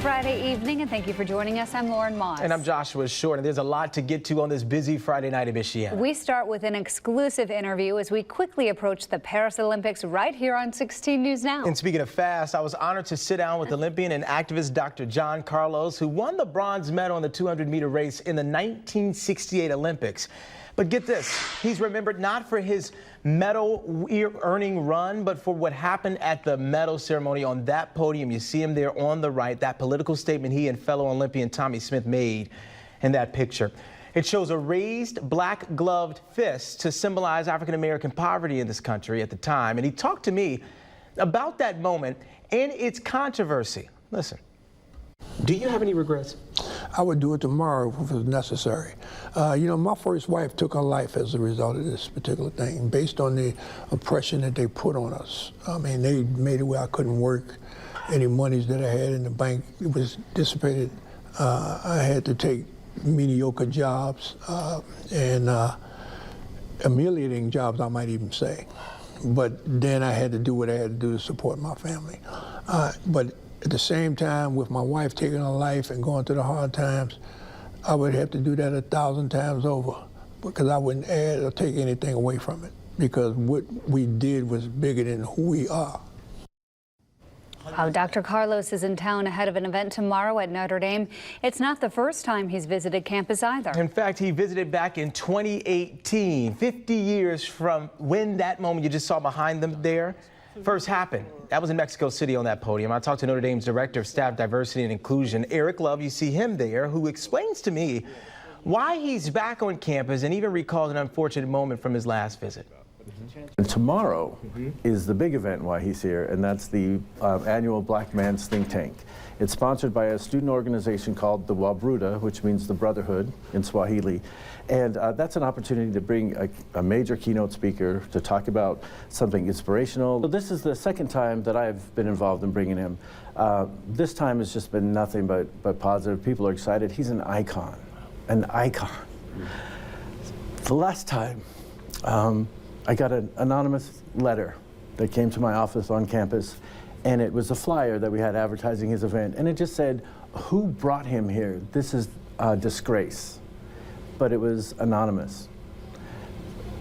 Friday evening, and thank you for joining us. I'm Lauren Moss. And I'm Joshua Short, and there's a lot to get to on this busy Friday night in Michiana. We start with an exclusive interview as we quickly approach the Paris Olympics right here on 16 News Now. And speaking of fast, I was honored to sit down with Olympian and activist Dr. John Carlos, who won the bronze medal in the 200-meter race in the 1968 Olympics. But get this, he's remembered not for his medal-earning run, but for what happened at the medal ceremony on that podium. You see him there on the right, that political statement he and fellow Olympian Tommie Smith made in that picture. It shows a raised black-gloved fist to symbolize African-American poverty in this country at the time. And he talked to me about that moment and its controversy. Listen. Do you have any regrets? I would do it tomorrow if it was necessary. You know, my first wife took her life as a result of this particular thing, based on the oppression that they put on us. I mean, they made it where I couldn't work. Any monies that I had in the bank, it was dissipated. I had to take mediocre jobs and humiliating jobs, I might even say. But then I had to do what I had to do to support my family. But at the same time, with my wife taking her life and going through the hard times, I would have to do that 1,000 times over, because I wouldn't add or take anything away from it, because what we did was bigger than who we are. Dr. Carlos is in town ahead of an event tomorrow at Notre Dame. It's not the first time he's visited campus either. In fact, he visited back in 2018, 50 years from when that moment you just saw behind them there first happened. That was in Mexico City on that podium. I talked to Notre Dame's Director of Staff Diversity and Inclusion, Eric Love. You see him there, who explains to me why he's back on campus and even recalls an unfortunate moment from his last visit. And tomorrow is the big event why he's here, and that's the annual Black Man's Think Tank. It's sponsored by a student organization called the Wabruda, which means the Brotherhood in Swahili. And that's an opportunity to bring a major keynote speaker to talk about something inspirational. So this is the second time that I've been involved in bringing him. This time has just been nothing but positive. People are excited. He's an icon, an icon. The last time, I got an anonymous letter that came to my office on campus, and it was a flyer that we had advertising his event, and it just said, "Who brought him here? This is a disgrace." But it was anonymous.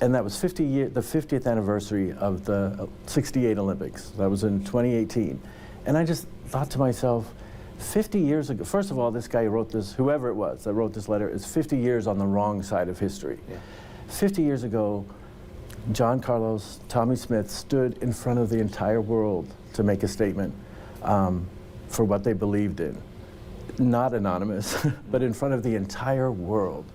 And that was the 50th anniversary of the 68 Olympics. That was in 2018. And I just thought to myself, 50 years ago, first of all, this guy who wrote this, whoever it was that wrote this letter, is 50 years on the wrong side of history. Yeah. 50 years ago, John Carlos, Tommie Smith stood in front of the entire world to make a statement for what they believed in. Not anonymous, but in front of the entire world.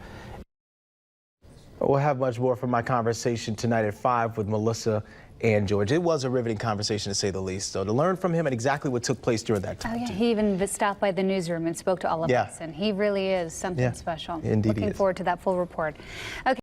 We'll have much more from my conversation tonight at 5 with Melissa and George. It was a riveting conversation, to say the least, so to learn from him and exactly what took place during that time. Oh, yeah. He even stopped by the newsroom and spoke to all of us, and he really is something special. Indeed. Looking forward to that full report. Okay.